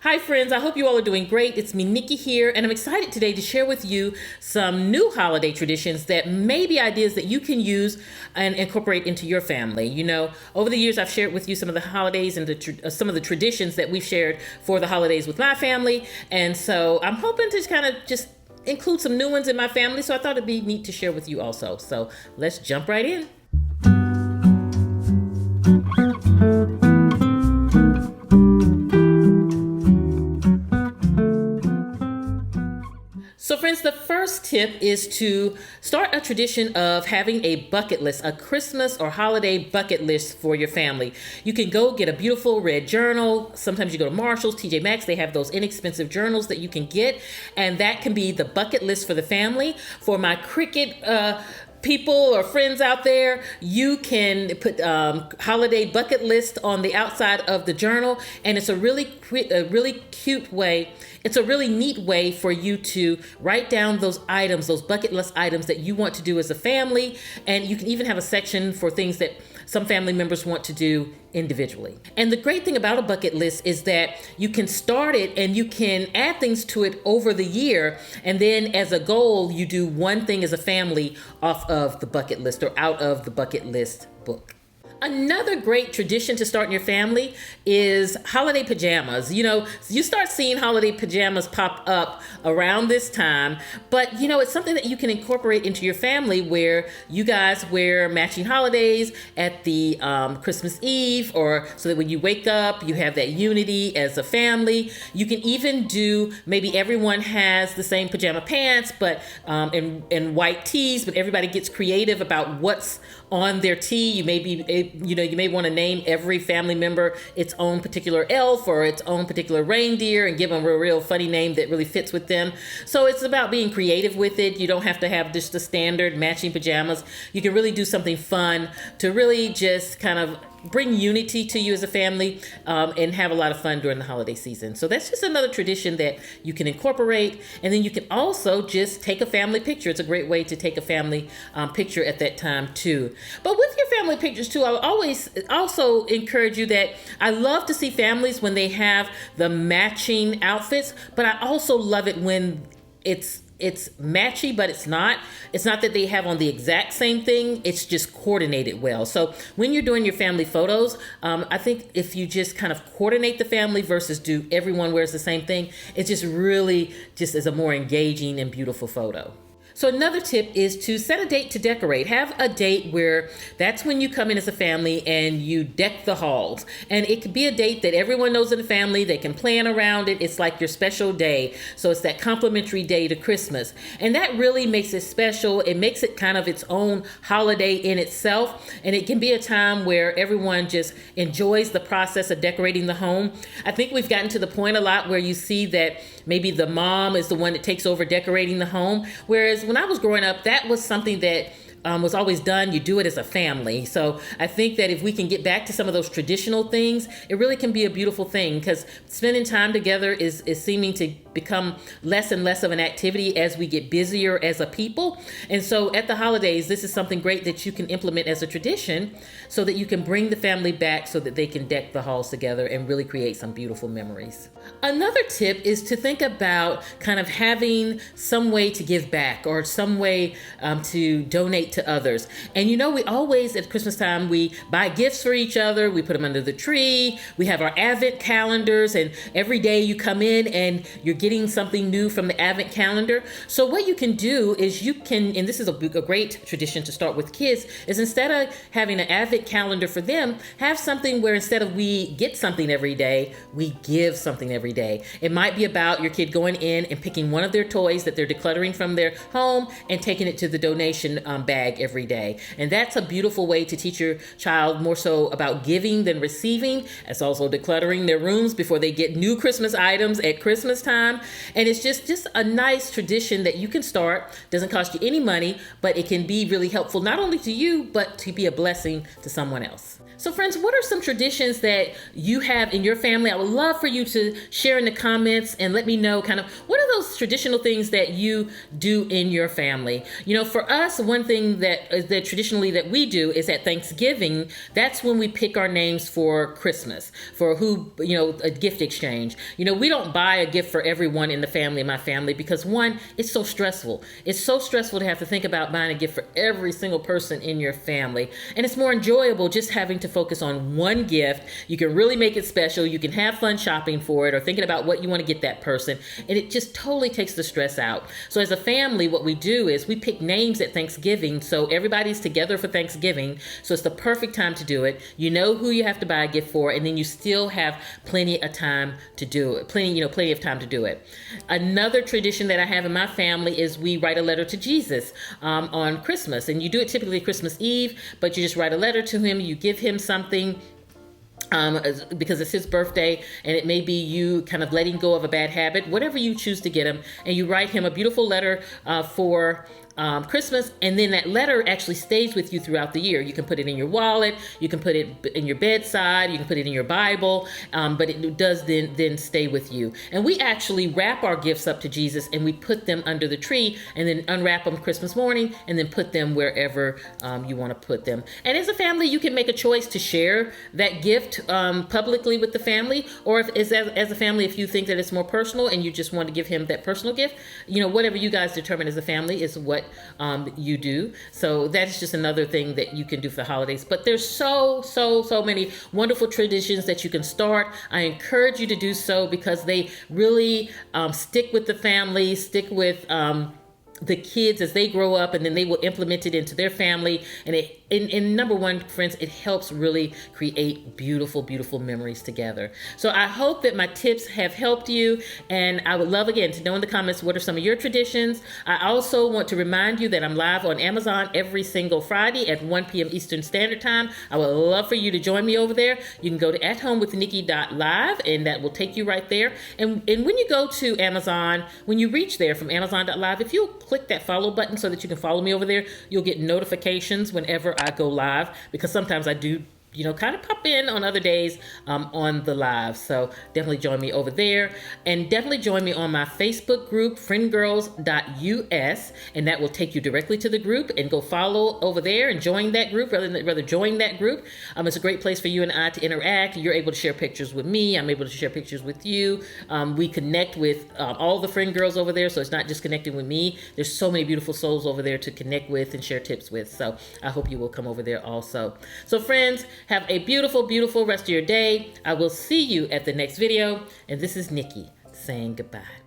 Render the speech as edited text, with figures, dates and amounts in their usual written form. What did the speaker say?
Hi friends, I hope you all are doing great. It's me, Nikki here, and I'm excited today to share with you some new holiday traditions that may be ideas that you can use and incorporate into your family. You know, over the years I've shared with you some of the holidays and some of the traditions that we've shared for the holidays with my family, and so I'm hoping to kind of just include some new ones in my family, so I thought it'd be neat to share with you also. So let's jump right in. So friends, the first tip is to start a tradition of having a bucket list, a Christmas or holiday bucket list for your family. You can go get a beautiful red journal. Sometimes you go to Marshall's, TJ Maxx, they have those inexpensive journals that you can get, and that can be the bucket list for the family. For my cricket people or friends out there, you can put holiday bucket list on the outside of the journal, and it's a really cute way. It's a really neat way for you to write down those items, those bucket list items that you want to do as a family, and you can even have a section for things that some family members want to do individually. And the great thing about a bucket list is that you can start it and you can add things to it over the year, and then as a goal, you do one thing as a family off of the bucket list or out of the bucket list book. Another great tradition to start in your family is holiday pajamas. You know, you start seeing holiday pajamas pop up around this time, but you know, it's something that you can incorporate into your family where you guys wear matching holidays at the Christmas Eve, or so that when you wake up, you have that unity as a family. You can even do, maybe everyone has the same pajama pants, but in white tees, but everybody gets creative about what's on their tee. You may want to name every family member its own particular elf or its own particular reindeer and give them a real funny name that really fits with them. So it's about being creative with it. You don't have to have just the standard matching pajamas. You can really do something fun to really just kind of bring unity to you as a family, and have a lot of fun during the holiday season. So that's just another tradition that you can incorporate. And then you can also just take a family picture. It's a great way to take a family picture at that time too. But with your family pictures too, I would always also encourage you that I love to see families when they have the matching outfits, but I also love it when it's matchy, but it's not that they have on the exact same thing. It's just coordinated well. So when you're doing your family photos, I think if you just kind of coordinate the family versus do everyone wears the same thing, it just really just is a more engaging and beautiful photo. So another tip is to set a date to decorate. Have a date where that's when you come in as a family and you deck the halls. And it could be a date that everyone knows in the family. They can plan around it. It's like your special day. So it's that complimentary day to Christmas. And that really makes it special. It makes it kind of its own holiday in itself. And it can be a time where everyone just enjoys the process of decorating the home. I think we've gotten to the point a lot where you see that maybe the mom is the one that takes over decorating the home. Whereas when I was growing up, that was something that was always done. You do it as a family. So I think that if we can get back to some of those traditional things, it really can be a beautiful thing, because spending time together is seeming to become less and less of an activity as we get busier as a people. And so at the holidays, this is something great that you can implement as a tradition so that you can bring the family back so that they can deck the halls together and really create some beautiful memories. Another tip is to think about kind of having some way to give back or some way to donate to others. And you know, we always at Christmas time, we buy gifts for each other. We put them under the tree. We have our Advent calendars, and every day you come in and you're getting something new from the Advent calendar. So what you can do is you can, and this is a great tradition to start with kids, is instead of having an Advent calendar for them, have something where instead of we get something every day, we give something every day. It might be about your kid going in and picking one of their toys that they're decluttering from their home and taking it to the donation bag every day. And that's a beautiful way to teach your child more so about giving than receiving. It's also decluttering their rooms before they get new Christmas items at Christmas time. And it's just a nice tradition that you can start. Doesn't cost you any money, but it can be really helpful not only to you, but to be a blessing to someone else. So friends, what are some traditions that you have in your family? I would love for you to share in the comments and let me know kind of what are those traditional things that you do in your family. You know, for us, one thing that traditionally that we do is at Thanksgiving, that's when we pick our names for Christmas, for who, you know, a gift exchange. You know, we don't buy a gift for everyone in the family, in my family, because one, it's so stressful. It's so stressful to have to think about buying a gift for every single person in your family. And it's more enjoyable just having to focus on one gift. You can really make it special. You can have fun shopping for it or thinking about what you want to get that person. And it just totally takes the stress out. So as a family, what we do is we pick names at Thanksgiving. So everybody's together for Thanksgiving. So it's the perfect time to do it. You know who you have to buy a gift for, and then you still have plenty of time to do it. Plenty of time to do it. Another tradition that I have in my family is we write a letter to Jesus on Christmas. And you do it typically Christmas Eve, but you just write a letter to him. You give him something because it's his birthday, and it may be you kind of letting go of a bad habit, whatever you choose to get him, and you write him a beautiful letter for Christmas, and then that letter actually stays with you throughout the year. You can put it in your wallet, you can put it in your bedside, you can put it in your Bible, but it does then stay with you. And we actually wrap our gifts up to Jesus, and we put them under the tree, and then unwrap them Christmas morning, and then put them wherever you want to put them. And as a family, you can make a choice to share that gift publicly with the family, or if as a family, if you think that it's more personal and you just want to give him that personal gift, you know, whatever you guys determine as a family is what you do. So that's just another thing that you can do for the holidays. But there's so many wonderful traditions that you can start. I encourage you to do so because they really stick with the family, stick with the kids as they grow up, and then they will implement it into their family. And number one, friends, it helps really create beautiful memories together. So I hope that my tips have helped you, and I would love again to know in the comments what are some of your traditions. I also want to remind you that I'm live on Amazon every single Friday at 1 p.m. Eastern Standard Time. I would love for you to join me over there. You can go to athomewithnikki.live, and that will take you right there. And when you go to Amazon, when you reach there from Amazon.live, if you click that follow button so that you can follow me over there, you'll get notifications whenever I go live, because sometimes I do, you know, kind of pop in on other days on the live. So definitely join me over there, and definitely join me on my Facebook group, friendgirls.us, and that will take you directly to the group, and go follow over there and join that group, rather join that group. It's a great place for you and I to interact. You're able to share pictures with me. I'm able to share pictures with you. We connect with all the friend girls over there, so it's not just connecting with me. There's so many beautiful souls over there to connect with and share tips with. So I hope you will come over there also. So friends, have a beautiful rest of your day. I will see you at the next video. And this is Nikki saying goodbye.